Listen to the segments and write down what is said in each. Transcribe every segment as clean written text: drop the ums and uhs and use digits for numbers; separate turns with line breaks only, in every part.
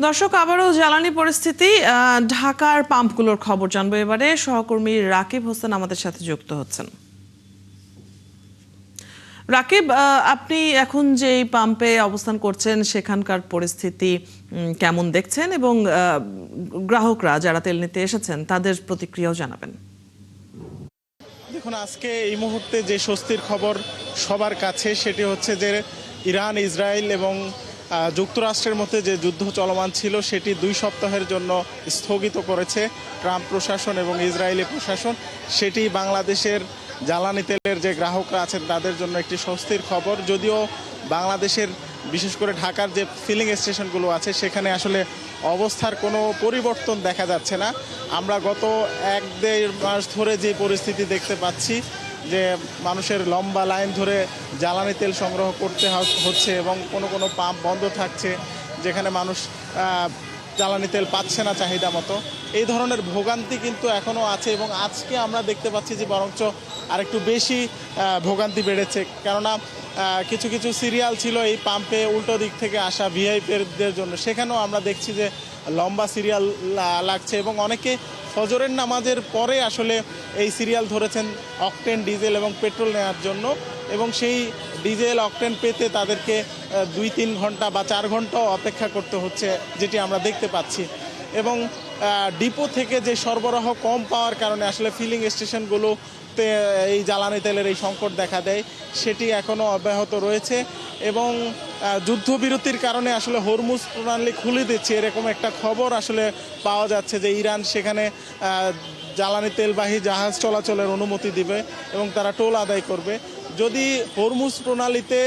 দর্শক, আবারও জ্বালানি পরিস্থিতি, ঢাকার পাম্পগুলোর খবর জানবো এবারে। সহকর্মী রাকিব হোসেন আমাদের সাথে যুক্ত হচ্ছেন। রাকিব, আপনি এখন যে পাম্পে অবস্থান করছেন সেখানকার পরিস্থিতি কেমন দেখছেন এবং গ্রাহকরা যারা তেল নিতে এসেছেন তাদের প্রতিক্রিয়াও জানাবেন।
দেখুন, আজকে এই মুহূর্তে যে স্বস্তির খবর সবার কাছে সেটি হচ্ছে যে ইরান, ইসরায়েল এবং যুক্তরাষ্ট্রের মধ্যে যে যুদ্ধ চলমান ছিল সেটি 2 সপ্তাহের জন্য স্থগিত করেছে ট্রাম্প প্রশাসন এবং ইসরায়েলি প্রশাসন। সেটি বাংলাদেশের জ্বালানি তেলের যে গ্রাহকরা আছেন তাদের জন্য একটি স্বস্তির খবর। যদিও বাংলাদেশের বিশেষ করে ঢাকার যে ফিলিং স্টেশনগুলো আছে সেখানে আসলে অবস্থার কোনো পরিবর্তন দেখা যাচ্ছে না। আমরা গত 1-1.5 মাস ধরে যে পরিস্থিতি দেখতে পাচ্ছি যে মানুষের লম্বা লাইন ধরে জ্বালানি তেল সংগ্রহ করতে হচ্ছে এবং কোনো পাম্প বন্ধ থাকছে, যেখানে মানুষ জ্বালানি তেল পাচ্ছে না চাহিদা মতো। এই ধরনের ভোগান্তি কিন্তু এখনও আছে এবং আজকে আমরা দেখতে পাচ্ছি যে বরঞ্চ আরেকটু বেশি ভোগান্তি বেড়েছে। কেননা কিছু কিছু সিরিয়াল ছিল এই পাম্পে উল্টো দিক থেকে আসা ভিআইপিদের জন্য, সেখানেও আমরা দেখছি যে লম্বা সিরিয়াল লাগছে এবং অনেকে ফজরের নামাজের পরে আসলে এই সিরিয়াল ধরেছেন অকটেন, ডিজেল এবং পেট্রোল নেওয়ার জন্য, এবং সেই ডিজেল অকটেন পেতে তাদেরকে 2-3 ঘন্টা বা 4 ঘন্টাও অপেক্ষা করতে হচ্ছে, যেটি আমরা দেখতে পাচ্ছি। এবং ডিপো থেকে যে সরবরাহ কম পাওয়ার কারণে আসলে ফিলিং স্টেশনগুলোতে এই জ্বালানি তেলের এই সংকট দেখা দেয়, সেটি এখনও অব্যাহত রয়েছে। এবং যুদ্ধবিরতির কারণে আসলে হরমুজ প্রণালী খুলে দিচ্ছে এরকম একটা খবর আসলে পাওয়া যাচ্ছে যে ইরান সেখানে জ্বালানি তেলবাহী জাহাজ চলাচলের অনুমতি দিবে এবং তারা টোল আদায় করবে। যদি হরমুজ প্রণালীতে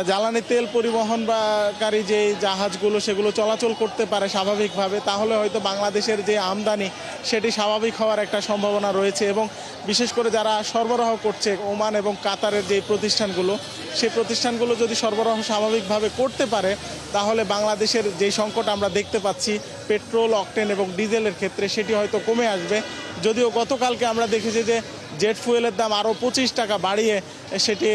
জ্বালানি তেল পরিবহনকারী যে জাহাজগুলো সেগুলো চলাচল করতে পারে স্বাভাবিকভাবে, তাহলে হয়তো বাংলাদেশের যে আমদানি সেটি স্বাভাবিক হওয়ার একটা সম্ভাবনা রয়েছে। এবং বিশেষ করে যারা সরবরাহ করছে ওমান এবং কাতারের যে প্রতিষ্ঠানগুলো, সেই প্রতিষ্ঠানগুলো যদি সরবরাহ স্বাভাবিকভাবে করতে পারে তাহলে বাংলাদেশের যে সংকট আমরা দেখতে পাচ্ছি পেট্রোল, অকটেন এবং ডিজেলের ক্ষেত্রে সেটি হয়তো কমে আসবে। যদিও গতকালকে আমরা দেখেছি যে জেট ফুয়েলের দাম আরও 25 টাকা বাড়িয়ে সেটি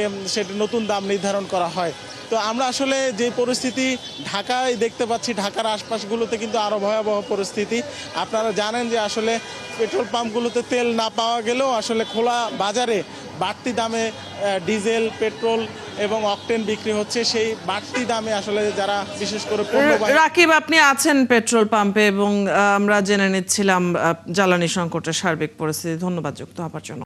নতুন দাম নির্ধারণ করা হয়। তো আমরা আসলে যে পরিস্থিতি ঢাকায় দেখতে পাচ্ছি, ঢাকার আশপাশগুলোতে কিন্তু আরও ভয়াবহ পরিস্থিতি। আপনারা জানেন যে আসলে পেট্রোল পাম্পগুলোতে তেল না পাওয়া গেলেও আসলে খোলা বাজারে বাড়তি দামে ডিজেল, পেট্রোল এবং অকটেন বিক্রি হচ্ছে। সেই বাড়তি দামে আসলে যারা বিশেষ করে
রাকিব, আপনি আছেন পেট্রোল পাম্পে এবং আমরা জেনে নিচ্ছিলাম জ্বালানি সংকটের সার্বিক পরিস্থিতি। ধন্যবাদ যুক্ত হওয়ার জন্য।